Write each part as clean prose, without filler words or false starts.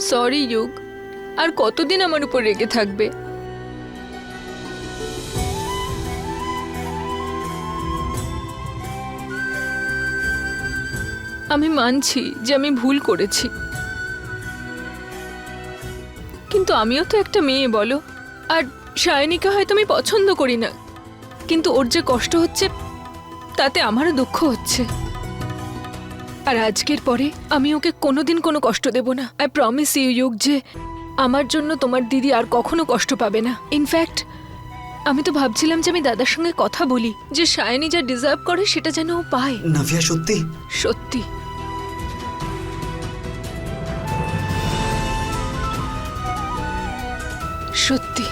Sorry যুগ। আর কতদিন আমার উপর রেগে থাকবে? আমি মানছি যে আমি ভুল করেছি, কিন্তু আমিও তো একটা মেয়ে, বলো। আর সায়নীকে হয়তো আমি পছন্দ করি না, কিন্তু ওর যে কষ্ট হচ্ছে তাতে আমারও দুঃখ হচ্ছে। আর আজকের পরে আমি ওকে কোনোদিন কোনো কষ্ট দেব না। আই প্রমিস ইউ যুগ যে আমার জন্য তোমার দিদি আর কখনো কষ্ট পাবে না। ইনফ্যাক্ট আমি তো ভাবছিলাম যে আমি দাদার সঙ্গে কথা বলি, যে সায়নী যা ডিজার্ভ করে সেটা যেন ও পায়। নাভিয়া, সত্যি? সত্যি। সত্যি।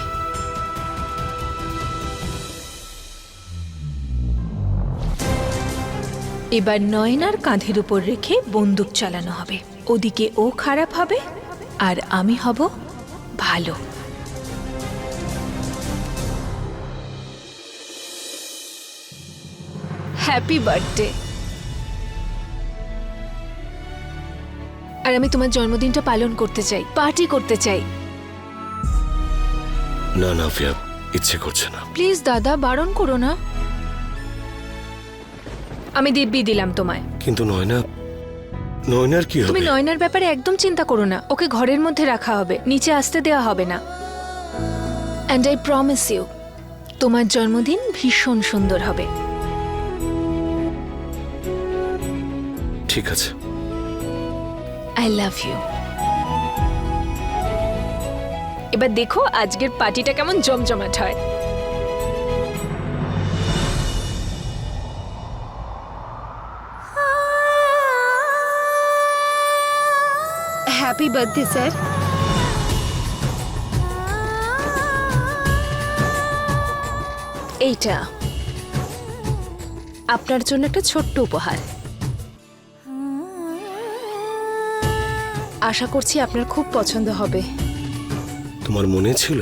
এবার নয়নার কাঁধের উপর রেখে বন্দুক চালানো হবে। ওদিকে ও খারাপ হবে আর আমি হব ভালো। Happy birthday. আর আমি তোমার জন্মদিনটা পালন করতে চাই, পার্টি করতে চাই। না নাভিয়া, ইচ্ছে করছে না। প্লিজ দাদা, বারণ করো না। আমি দিব্যি দিলাম তোমায়। কিন্তু নয়নার কি তুমি হবে? নয়নার ব্যাপারে একদম চিন্তা করো না। ওকে ঘরের মধ্যে রাখা হবে, নিচে আসতে দেওয়া হবে না। অ্যান্ড আই প্রমিস ইউ, তোমার জন্মদিন ভীষণ সুন্দর হবে। ঠিক আছে। I love you. এবার দেখো আজকের পার্টিটা কেমন জমজমাট হয়। Happy birthday sir. এইটা আপনার জন্য একটা ছোট্ট উপহার। আশা করছি আপনার খুব পছন্দ হবে। তোমার মনে ছিল?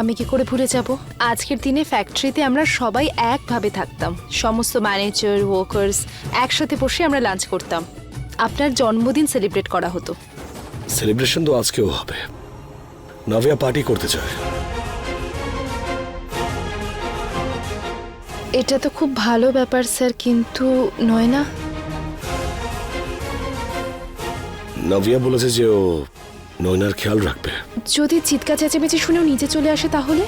আমি কি করে ভুলে যাব? আজকের দিনে ফ্যাক্টরিতে আমরা সবাই একভাবে থাকতাম, সমস্ত ম্যানেজার ওয়ার্কার্স একসাথে বসে আমরা লাঞ্চ করতাম। আপনার জন্মদিন সেলিব্রেট করা হতো। সেলিব্রেশন তো আজকেও হবে। নাভিয়া পার্টি করতে চায়। এটা তো খুব ভালো ব্যাপার স্যার, কিন্তু নয়না? নাভিয়া বলেছে যে ও নয়নার খেয়াল রাখবে। যদি চিৎকার চেঁচামেচি শুনেও নিচে চলে আসে তাহলে?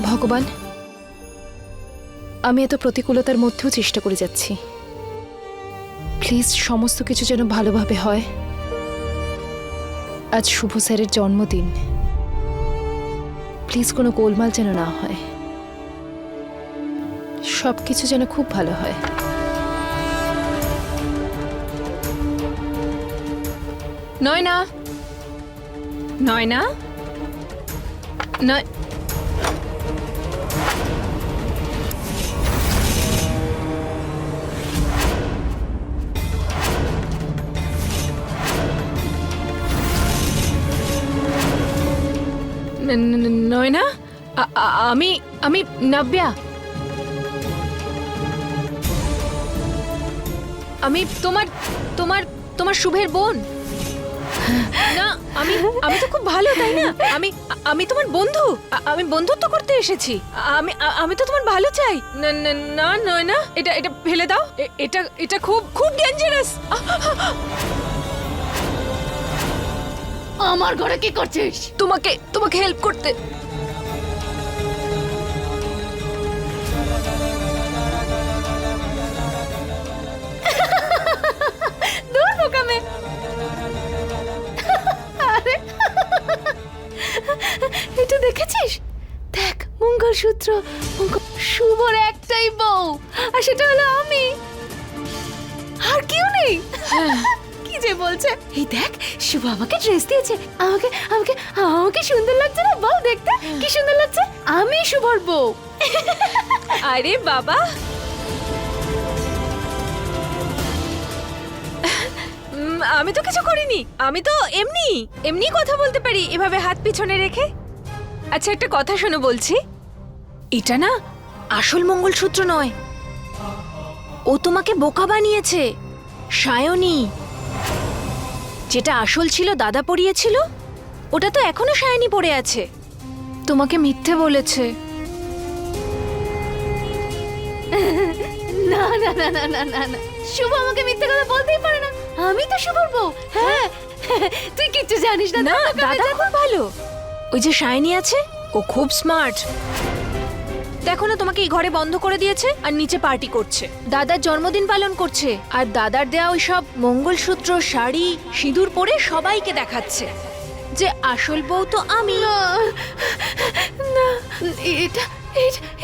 ভগবান, আমি এত প্রতিকূলতার মধ্যেও চেষ্টা করে যাচ্ছি। প্লিজ সমস্ত কিছু যেন ভালোভাবে হয়। আজ শুভ স্যারের জন্মদিন, প্লিজ কোনো গোলমাল যেন না হয়, সবকিছু যেন খুব ভালো হয়। নয়না, নয়না, নয়। নয়না, আমি আমি নাব্যা। আমি তোমার তোমার তোমার শুভের বোন। না, আমি আমি তো খুব ভালো, তাই না? আমি তোমার বন্ধু। আমি বন্ধুত্ব করতে এসেছি। আমি তো তোমার ভালো চাই। না না না নয়না, এটা এটা ফেলে দাও। এটা এটা খুব খুব ডেঞ্জারাস। আমার ঘরে কি করছিস? তোমাকে তোমাকে হেল্প করতে। দূর বোকামে। আরে এটা দেখেছিস? দেখ, মঙ্গলসূত্র। শুভর একটাই বউ, আর সেটা হলো আমি। আর কেউ নেই। কি যে বলছে, এই দেখ শুভ আমাকে ড্রেস দিয়েছে, আমাকে আমাকে আমাকে সুন্দর লাগছে না, বল দেখতে কি সুন্দর লাগছে, আমি শুভর বউ। আরে বাবা, আমি তো কিছু করিনি, আমি তো এমনি এমনি কথা বলতে পারি এভাবে হাত পিছনে রেখে। আচ্ছা একটা কথা শোনো বলছি, এটা না আসল মঙ্গলসূত্র নয়, ও তোমাকে বোকা বানিয়েছে সায়নী। যেটা আসল ছিল দাদা পরিয়েছিল, ওটা তো এখনো সায়নী পড়ে আছে। তোমাকে মিথ্যে বলেছে। না না না না না না না, শুভ আমাকে মিথ্যে কথা বলতেই পারে না, আমি তো শুভর বউ। হ্যাঁ তুই কিচ্ছু জানিস না। না দাদা খুব ভালো, ওই যে সায়নী আছে ও খুব স্মার্ট। দেখো না তোমাকে এই ঘরে বন্ধ করে দিয়েছে আর নিচে পার্টি করছে, দাদার জন্মদিন পালন করছে, আর দাদার দেয়া ওই সব মঙ্গলসূত্র শাড়ি সিঁদুর পরে সবাইকে দেখাচ্ছে যে আসল বউ তো আমি। না না, এটা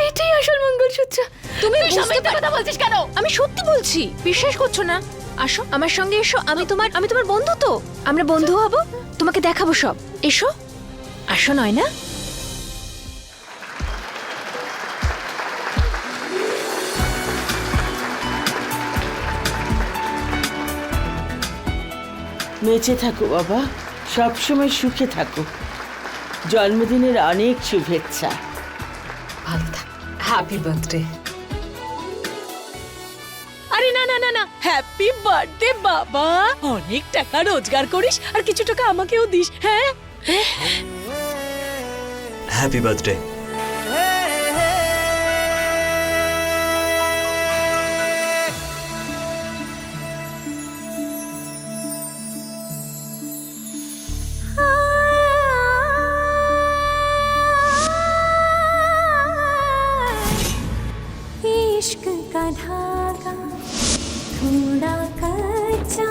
এটাই আসল মঙ্গলসূত্র। তুমি তুই বুঝতে মিথ্যে কথা বলছিস কেন? আমি সত্যি বলছি, বিশ্বাস করছো না? আসো আমার সঙ্গে এসো, আমি তোমার বন্ধু, তো আমরা বন্ধু হব, তোমাকে দেখাবো সব। এসো, আসো নয় না। বেঁচে থাকো বাবা, সবসময় সুখে থাকো, জন্মদিনের অনেক শুভেচ্ছা। ভালো থাক, হ্যাপি বার্থডে। আরে না না না না, হ্যাপি বার্থডে বাবা, অনেক টাকা রোজগার করিস আর কিছু টাকা আমাকেও দিস। হ্যাঁ হ্যাপি বার্থডে। इश्क का धागा थोड़ा कच्चा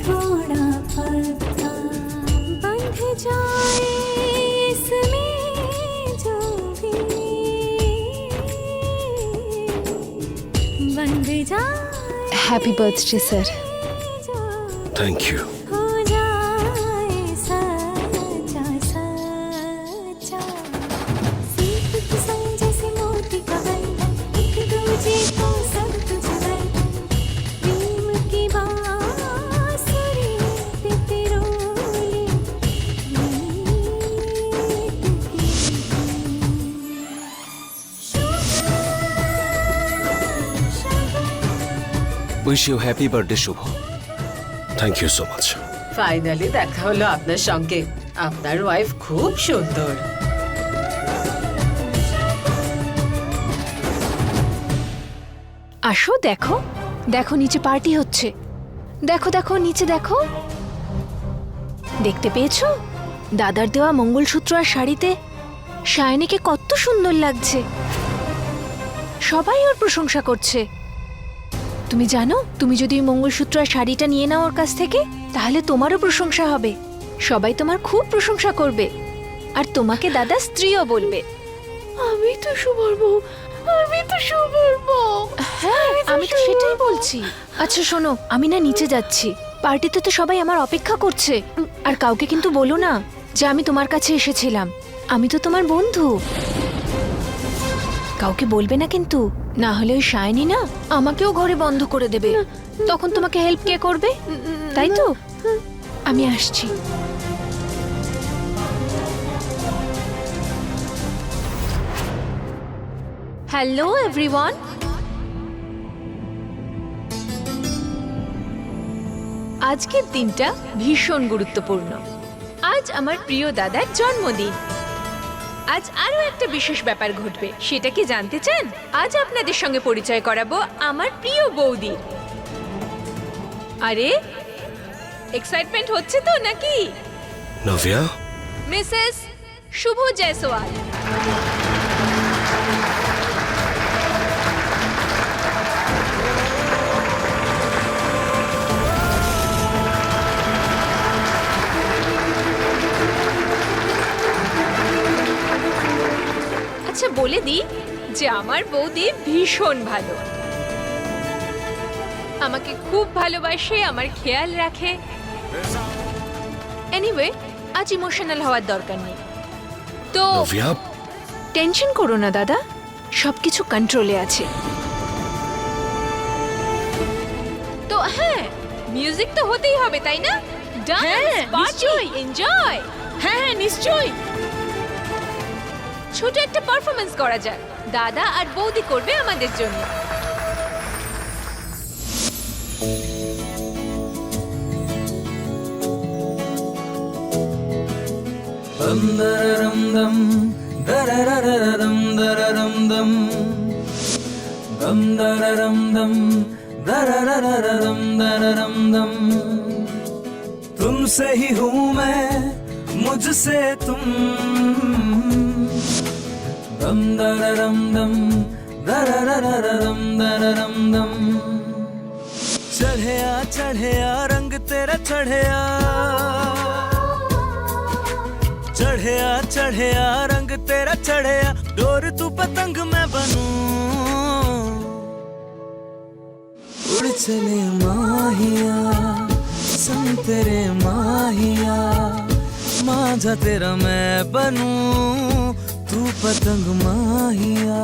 थोड़ा पक्का बंध जाए इसमें जो भी बंध जाए হ্যাপি বার্থডে স্যার। जो থ্যাংক ইউ। हो जाए सच्चा सच्चा सीप की संग जैसे मोती का बंधन एक दूजे को सब तुझ बंधन प्रेम की बांसुरी पे पिरोली উইশ ইউ হ্যাপি বার্থডে শুভ। Thank you so much. Finally দেখা হলো আপনার সঙ্গে, আপনার ওয়াইফ খুব সুন্দর। আসো দেখো, দেখো নিচে পার্টি হচ্ছে, দেখো দেখো নিচে দেখো। দেখতে পেয়েছো দাদার দেওয়া মঙ্গলসূত্র আর শাড়িতে সায়নীকে কত সুন্দর লাগছে, সবাই ওর প্রশংসা করছে। তুমি জানো, তুমি যদি ওই মঙ্গলসূত্র আর শাড়িটা নিয়ে নাও ওর কাছ থেকে, তাহলে তোমারও প্রশংসা হবে, সবাই তোমার খুব প্রশংসা করবে, আর তোমাকে দাদা স্ত্রীও বলবে। আমি তো শুভর বউ, আমি তো শুভর বউ। হ্যাঁ আমি তো সেটাই বলছি। আচ্ছা শোনো, আমি না নিচে যাচ্ছি, পার্টিতে তো সবাই আমার অপেক্ষা করছে, আর কাউকে কিন্তু বলো না যে আমি তোমার কাছে এসেছিলাম, আমি তো তোমার বন্ধু। কাউকে বলবে না কিন্তু, না হলে ওই সায়নী না আমাকেও ঘরে বন্ধ করে দেবে, তখন তোমাকে হেল্প কে করবে? তাই তো, আমি আসছি। হ্যালো এভরিওয়ান, আজকের দিনটা ভীষণ গুরুত্বপূর্ণ। আজ আমার প্রিয় দাদার জন্মদিন। আজ আরো একটা বিশেষ ব্যাপার ঘটবে, সেটা কি জানতে চান? আজ আপনাদের সঙ্গে পরিচয় করাবো আমার প্রিয় বৌদি। আরে এক্সাইটমেন্ট হচ্ছে তো নাকি? নভিয়া, মিসেস শুভ জয়সওয়াল। আচ্ছা বলে দিই যে আমার বৌদি ভীষণ ভালো, আমাকে খুব ভালোবাসে, আমার খেয়াল রাখে। এনিওয়ে, আজ ইমোশনাল হওয়ার দরকার নেই। তো নভিয়া, টেনশন করো না দাদা, সবকিছু কন্ট্রোলে আছে। তো হ্যাঁ, মিউজিক তো হতেই হবে, তাই না? হ্যাঁ, নিশ্চয়ই। এনজয়। হ্যাঁ হ্যাঁ নিশ্চয়ই। ছোট একটা পারফরমেন্স করা যাক, দাদা আর বৌদি করবে আমাদের জন্য। तुमसे ही हूँ मैं, मुझसे तुम। दम दररम दम, दररररम दररम दम। चढ़या रंग तेरा चढ़या, चढ़या रंग तेरा चढ़या। डोर तू पतंग मैं बनूं, उड़ चले माहिया संग तेरे माहिया। माझा तेरा मैं बनूं, तू पतंग माहिया।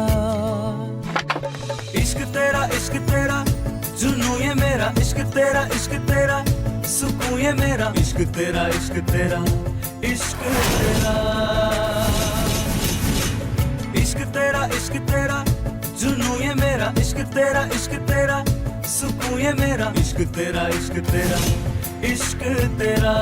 इश्क तेरा जुनू ये मेरा। इश्क तेरा सुकून ये मेरा। इश्क तेरा इश्क तेरा इश्क तेरा जुनू ये मेरा। इश्क तेरा सुकून ये मेरा। इश्क तेरा इश्क तेरा